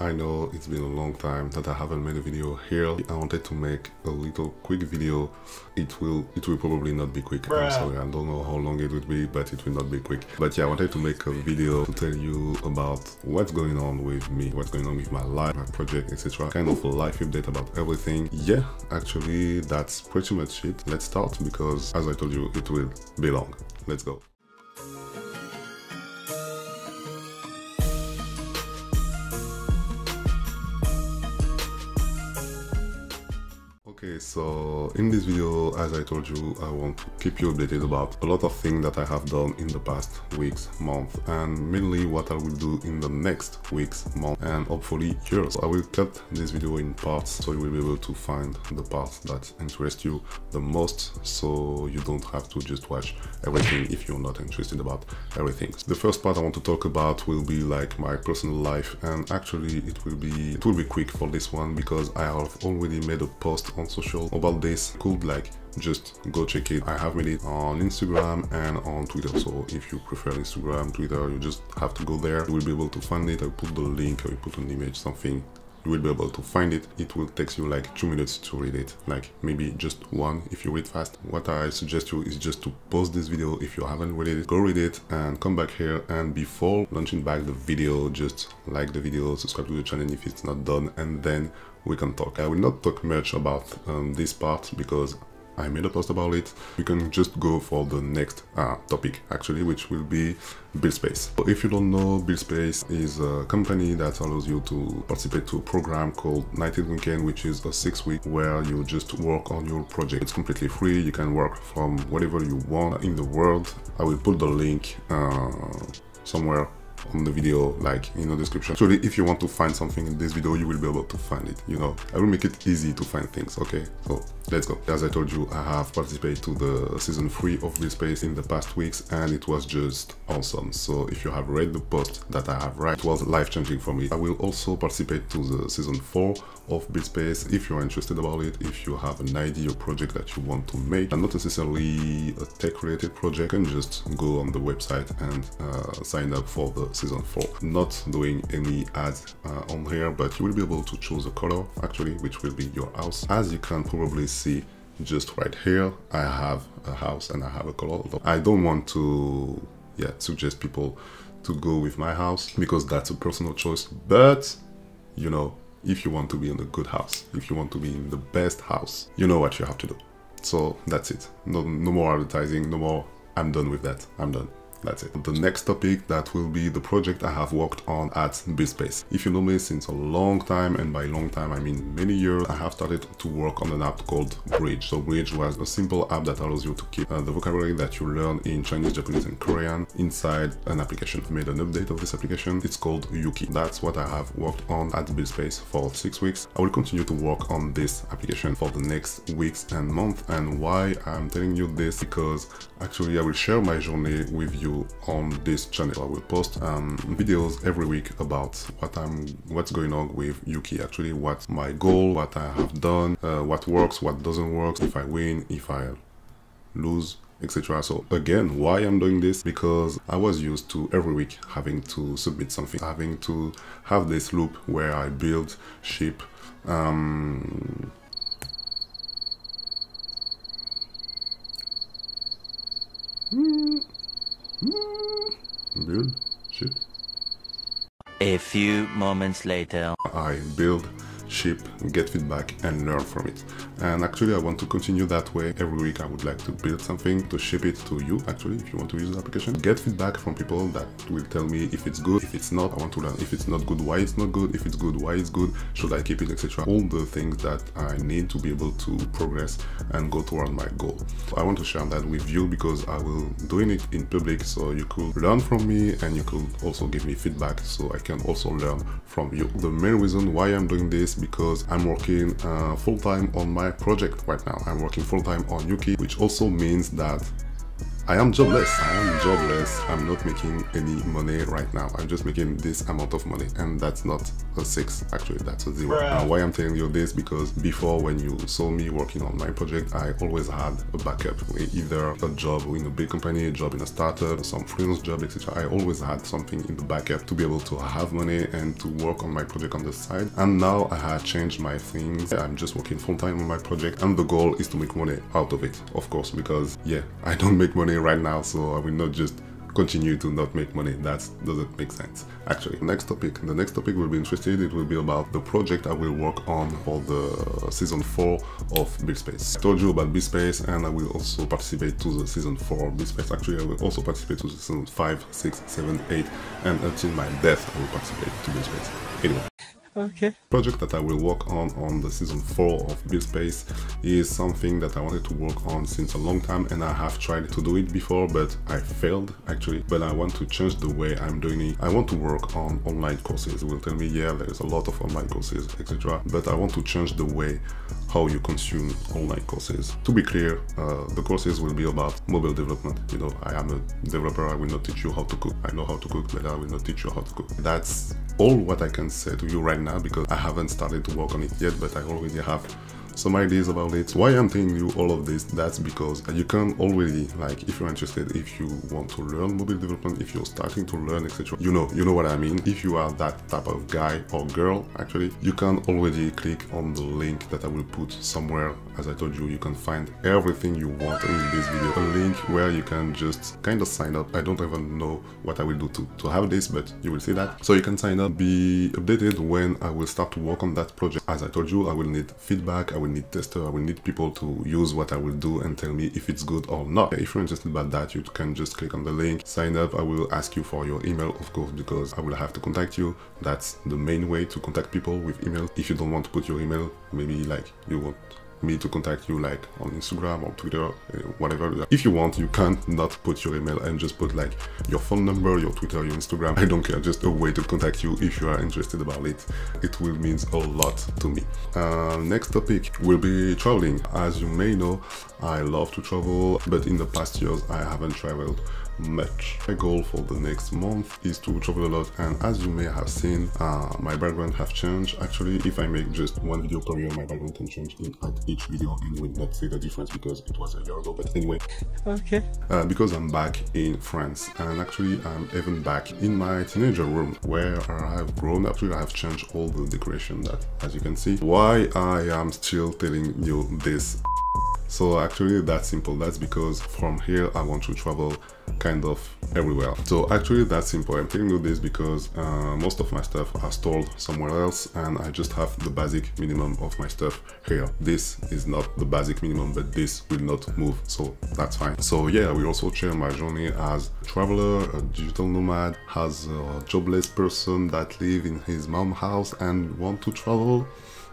I know it's been a long time that I haven't made a video here. I wanted to make a little quick video. It will probably not be quick. I'm sorry, I don't know how long it would be, but it will not be quick. But yeah, I wanted to make a video to tell you about what's going on with me, what's going on with my life, my project, etc. Kind of a life update about everything. Yeah, actually that's pretty much it. Let's start because as I told you, it will be long. Let's go. Okay, so in this video, as I told you, I want to keep you updated about a lot of things that I have done in the past weeks, month, and mainly what I will do in the next weeks, month, and hopefully years. I will cut this video in parts so you will be able to find the parts that interest you the most, so you don't have to just watch everything if you're not interested about everything. The first part I want to talk about will be like my personal life, and actually it will be quick for this one because I have already made a post on social about this. Could like just go check it. I have made it on Instagram and on Twitter, so if you prefer Instagram, Twitter, you just have to go there. You will be able to find it. I will put the link, I will put an image, something. You will be able to find it. It will take you like 2 minutes to read it, like maybe just one if you read fast. What I suggest you is just to pause this video if you haven't read it, go read it and come back here, and before launching back the video, just like the video, subscribe to the channel if it's not done, and then we can talk. I will not talk much about this part because I made a post about it. We can just go for the next topic actually, which will be Buildspace. So if you don't know, Buildspace is a company that allows you to participate to a program called 19 Weekend, which is a 6-week where you just work on your project. It's completely free. You can work from whatever you want in the world. I will put the link somewhere on the video, like in the description. Actually, if you want to find something in this video, you will be able to find it, you know. I will make it easy to find things. Okay, so let's go. As I told you, I have participated to the season 3 of Buildspace in the past weeks, and it was just awesome. So if you have read the post that I have written, it was life-changing for me. I will also participate to the season 4 of Buildspace if you're interested about it. If you have an idea or project that you want to make, and not necessarily a tech-related project, you can just go on the website and sign up for the season 4. Not doing any ads on here, but you will be able to choose a color actually, which will be your house. As you can probably see just right here, I have a house and I have a color. I don't want to suggest people to go with my house because that's a personal choice, but you know, if you want to be in a good house, if you want to be in the best house, you know what you have to do. So that's it. No more advertising, no more. I'm done with that. I'm done. That's it. The next topic, that will be the project I have worked on at Buildspace. If you know me since a long time, and by long time I mean many years, I have started to work on an app called Bridge. So Bridge was a simple app that allows you to keep the vocabulary that you learn in Chinese, Japanese and Korean inside an application. I made an update of this application. It's called Yukii. That's what I have worked on at Buildspace for 6 weeks. I will continue to work on this application for the next weeks and months. And why I'm telling you this, because actually I will share my journey with you on this channel. I will post videos every week about what's going on with Yukii, actually what's my goal, what I have done, what works, what doesn't work, if I win, if I lose, etc. So again, why I'm doing this, because I was used to every week having to submit something, having to have this loop where I build, ship, build, ship. A few moments later, I build, ship, get feedback and learn from it. And actually I want to continue that way. Every week I would like to build something, to ship it to you actually if you want to use the application. Get feedback from people that will tell me if it's good, if it's not. I want to learn if it's not good, why it's not good, if it's good, why it's good, should I keep it, etc. All the things that I need to be able to progress and go toward my goal. I want to share that with you because I will doing it in public, so you could learn from me and you could also give me feedback so I can also learn from you. The main reason why I'm doing this, because I'm working full-time on my project right now. I'm working full-time on Yukii, which also means that I am jobless. I'm not making any money right now. I'm just making this amount of money, and that's not a 6, actually, that's a 0. Why I'm telling you this, because before, when you saw me working on my project, I always had a backup, either a job in a big company, a job in a startup, some freelance job, etc. I always had something in the backup to be able to have money and to work on my project on the side. And now I have changed my things. I'm just working full-time on my project, and the goal is to make money out of it, of course, because yeah, I don't make money right now, so I will not just continue to not make money. That doesn't make sense, actually. The next topic will be interesting. It will be about the project I will work on for the season 4 of Buildspace. I told you about Buildspace, and I will also participate to the season 4 of Buildspace. Actually, I will also participate to the season 5, 6, 7, 8, and until my death I will participate to Buildspace. Anyway. Okay. Project that I will work on the season 4 of Buildspace is something that I wanted to work on since a long time, and I have tried to do it before, but I failed, actually. But I want to change the way I'm doing it. I want to work on online courses. You will tell me, yeah, there's a lot of online courses, etc. But I want to change the way how you consume online courses. To be clear, the courses will be about mobile development. You know, I am a developer. I will not teach you how to cook. I know how to cook, but I will not teach you how to cook. That's all what I can say to you right now, because I haven't started to work on it yet, but I already have some ideas about it. Why I'm telling you all of this, that's because you can already, like, if you're interested, if you want to learn mobile development, if you're starting to learn, etc., you know what I mean. If you are that type of guy or girl, actually, you can already click on the link that I will put somewhere. As I told you, you can find everything you want in this video, a link where you can just kind of sign up. I don't even know what I will do to have this, but you will see that. So you can sign up, be updated when I will start to work on that project. As I told you, I will need feedback, I will need tester, I will need people to use what I will do and tell me if it's good or not. If you're interested about that, you can just click on the link, sign up. I will ask you for your email, of course, because I will have to contact you. That's the main way to contact people, with email. If you don't want to put your email, maybe like you want me to contact you like on Instagram or Twitter, whatever. If you want, you can not put your email and just put like your phone number, your Twitter, your Instagram. I don't care, just a way to contact you if you are interested about it. It will mean a lot to me. Next topic will be traveling. As you may know, I love to travel, but in the past years I haven't traveled much. My goal for the next month is to travel a lot, and as you may have seen, my background have changed. Actually, if I make just one video per year, my background can change at each video, and you will not see the difference because it was a year ago. But anyway, okay. Because I'm back in France, and actually I'm even back in my teenager room where I have grown. Actually, I have changed all the decoration, that, as you can see. Why I am still telling you this? So actually that's simple. That's because from here I want to travel kind of everywhere. So actually that's simple. I'm telling you this because most of my stuff are stored somewhere else, and I just have the basic minimum of my stuff here. This is not the basic minimum, but this will not move, so that's fine. So yeah, I will also share my journey as a traveler, a digital nomad, as a jobless person that live in his mom's house and want to travel.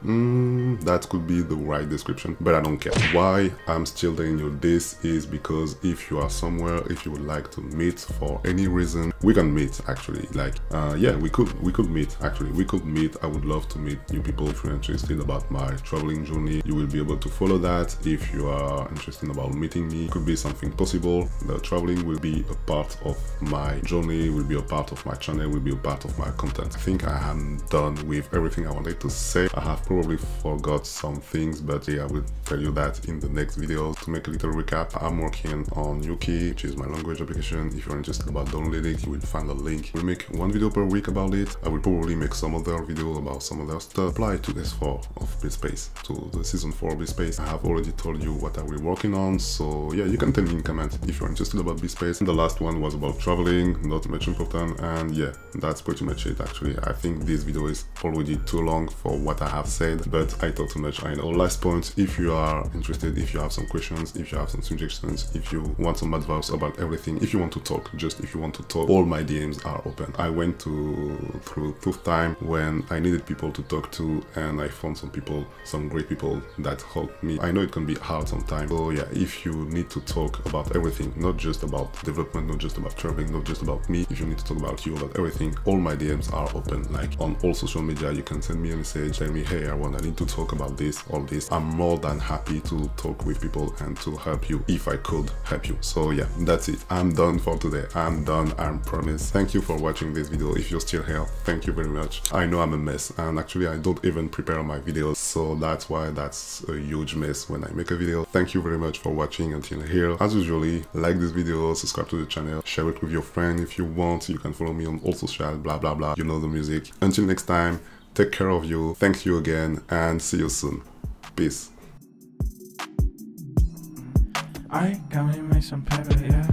That could be the right description, but I don't care. Why I'm still telling you this is because if you are somewhere, if you would like to meet for any reason, we can meet actually. Like yeah, we could meet actually. We could meet. I would love to meet new people. If you're interested about my traveling journey, you will be able to follow that. If you are interested about meeting me, it could be something possible. The traveling will be a part of my journey, will be a part of my channel, will be a part of my content. I think I am done with everything I wanted to say. I have probably forgot some things, but yeah, I will tell you that in the next video. To make a little recap, I'm working on Yukii, which is my language application. If you're interested about downloading it, you will find a link. We'll make one video per week about it. I will probably make some other video about some other stuff. Apply to S4 of Buildspace, to the season 4 of Buildspace. I have already told you what I will be working on, so yeah, you can tell me in comment if you're interested about Buildspace. And the last one was about traveling, not much important, and yeah, that's pretty much it actually. I think this video is already too long for what I have said, but I talk too much, I know. Last point, if you are interested, if you have some questions, if you have some suggestions, if you want some advice about everything, if you want to talk, just if you want to talk, all my DMs are open. I went through tough time when I needed people to talk to, and I found some people, some great people that helped me. I know it can be hard sometimes, so yeah, if you need to talk about everything, not just about development, not just about traveling, not just about me, if you need to talk about you, about everything, all my DMs are open. Like on all social media, you can send me a message, tell me, hey, share, when I need to talk about this, all this, I'm more than happy to talk with people and to help you if I could help you. So yeah, that's it. I'm done for today. I'm done, I promise. Thank you for watching this video. If you're still here, thank you very much. I know I'm a mess, and actually I don't even prepare my videos, so that's why that's a huge mess when I make a video. Thank you very much for watching until here. As usually, like this video, subscribe to the channel, share it with your friend if you want. You can follow me on all social, blah blah blah, you know the music. Until next time, take care of you. Thank you again, and see you soon. Peace. I gotta make some paper, yeah.